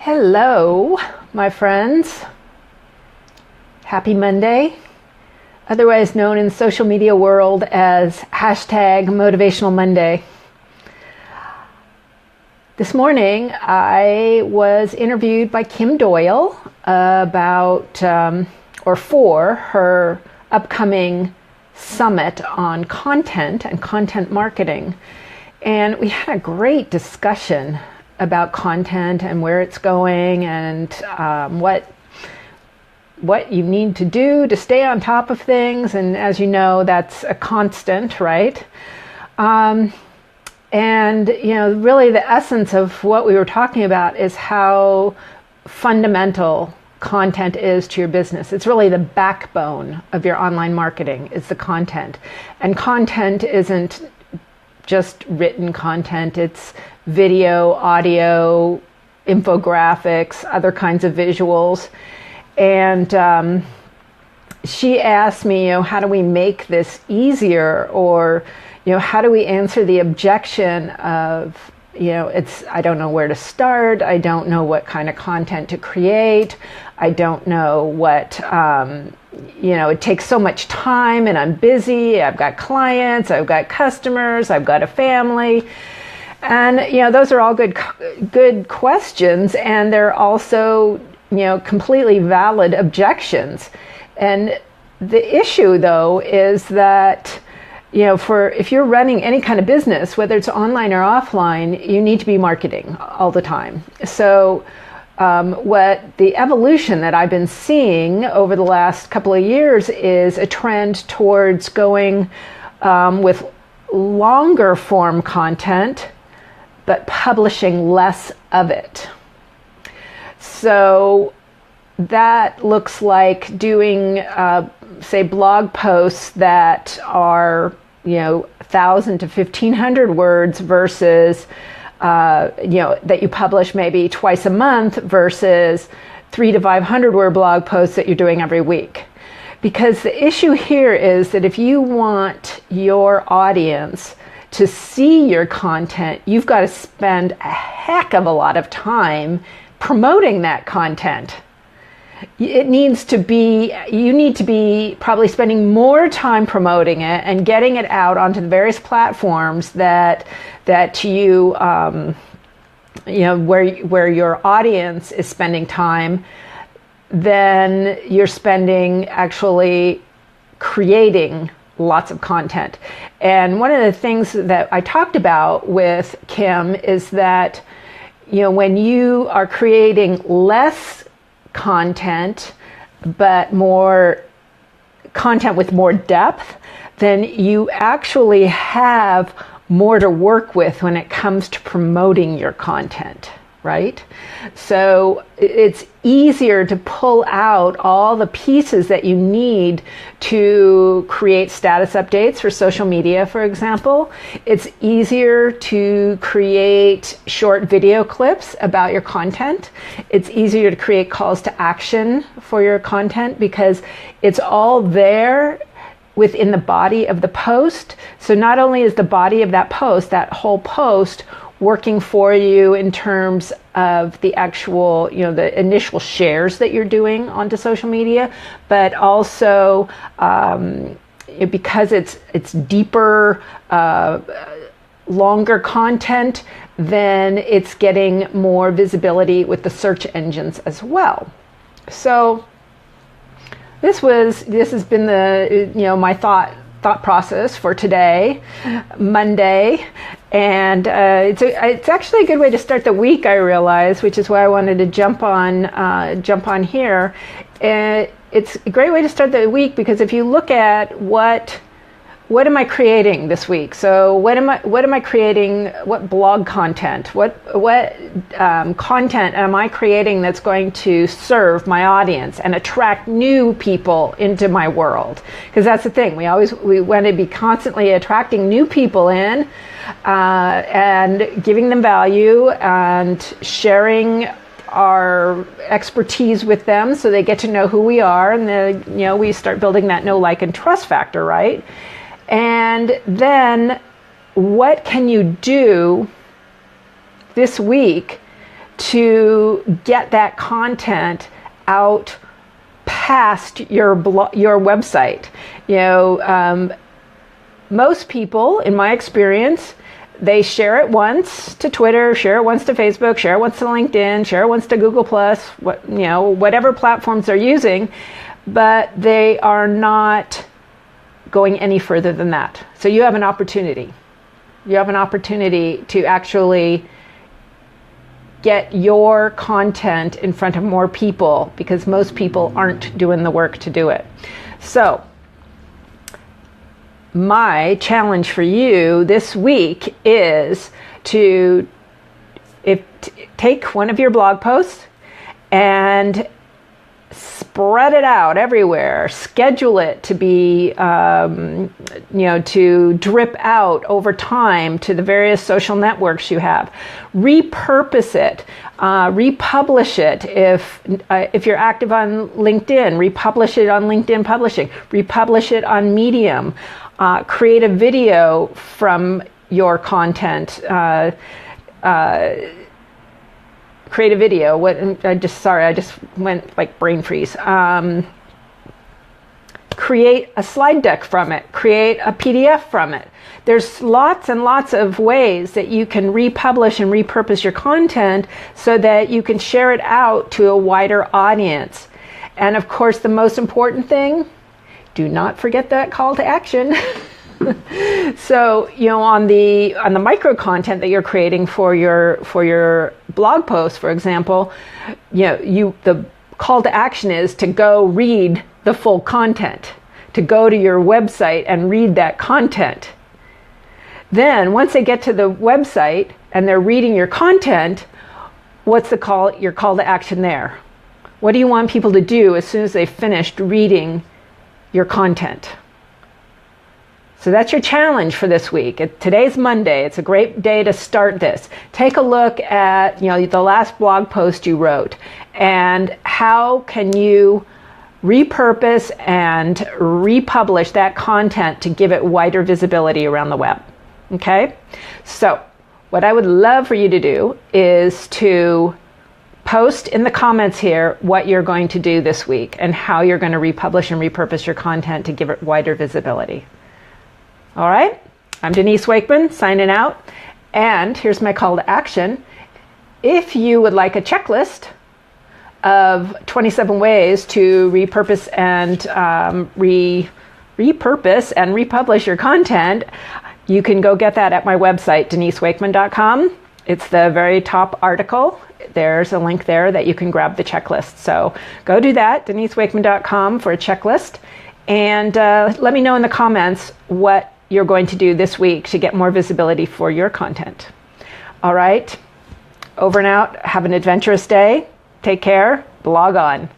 Hello, my friends. Happy Monday, otherwise known in the social media world as hashtag Motivational Monday. This morning, I was interviewed by Kim Doyle for her upcoming summit on content and content marketing. And we had a great discussion about content and where it's going and what you need to do to stay on top of things. And as you know, that's a constant, right? And really the essence of what we were talking about is how fundamental content is to your business. It's really the backbone of your online marketing is the content. And content isn't just written content. It's video, audio, infographics, other kinds of visuals. And she asked me, how do we make this easier? Or, how do we answer the objection of, I don't know where to start. I don't know what kind of content to create. I don't know what, it takes so much time and I'm busy. I've got clients, I've got customers, I've got a family. And, those are all good questions. And they're also, completely valid objections. And the issue, though, is that, if you're running any kind of business, whether it's online or offline, you need to be marketing all the time. So what the evolution that I've been seeing over the last couple of years is a trend towards going with longer form content, but publishing less of it. So that looks like doing, say, blog posts that are, 1,000 to 1,500 words versus, that you publish maybe twice a month versus 300 to 500 word blog posts that you're doing every week. Because the issue here is that if you want your audience to see your content, you've got to spend a heck of a lot of time promoting that content. You need to be probably spending more time promoting it and getting it out onto the various platforms that you, where your audience is spending time than you're spending actually creating lots of content. And one of the things that I talked about with Kim is that, when you are creating less content, but more content with more depth, then you actually have more to work with when it comes to promoting your content, right? So it's easier to pull out all the pieces that you need to create status updates for social media, for example. It's easier to create short video clips about your content. It's easier to create calls to action for your content because it's all there within the body of the post. So not only is the body of that post, that whole post, working for you in terms of the actual, the initial shares that you're doing onto social media, but also because it's deeper, longer content, then it's getting more visibility with the search engines as well. So this has been the my thought process for today, Monday, and it's actually a good way to start the week, I realize, which is why I wanted to jump on here. It's a great way to start the week because if you look at what am I creating this week? So what am I creating? What blog content? What content am I creating that's going to serve my audience and attract new people into my world? Because that's the thing. We want to be constantly attracting new people in and giving them value and sharing our expertise with them so they get to know who we are, and then we start building that know, like, and trust factor, right? And then what can you do this week to get that content out past your website. Most people, in my experience, they share it once to Twitter, share it once to Facebook, share it once to LinkedIn, share it once to Google+, whatever platforms they're using, but they are not going any further than that. So you have an opportunity. You have an opportunity to actually get your content in front of more people, because most people aren't doing the work to do it. So my challenge for you this week is to take one of your blog posts and spread it out everywhere. Schedule it to be, to drip out over time to the various social networks you have. Repurpose it, republish it. If you're active on LinkedIn, republish it on LinkedIn Publishing. Republish it on Medium. Create a video from your content. Create a video. I just went like brain freeze. Create a slide deck from it. Create a PDF from it. There's lots and lots of ways that you can republish and repurpose your content so that you can share it out to a wider audience. And of course, the most important thing, do not forget that call to action. So, on the micro content that you're creating for your blog post, for example, the call to action is to go read the full content, to go to your website and read that content. Then, once they get to the website and they're reading your content, what's your call to action there? What do you want people to do as soon as they've finished reading your content? So that's your challenge for this week. Today's Monday. It's a great day to start this. Take a look at the last blog post you wrote, and how can you repurpose and republish that content to give it wider visibility around the web. Okay? So what I would love for you to do is to post in the comments here what you're going to do this week and how you're going to republish and repurpose your content to give it wider visibility. All right, I'm Denise Wakeman signing out, and here's my call to action. If you would like a checklist of 27 ways to repurpose and repurpose and republish your content, you can go get that at my website, denisewakeman.com. It's the very top article. There's a link there that you can grab the checklist. So go do that, denisewakeman.com, for a checklist, and let me know in the comments what you're going to do this week to get more visibility for your content. All right, over and out. Have an adventurous day. Take care. Blog on.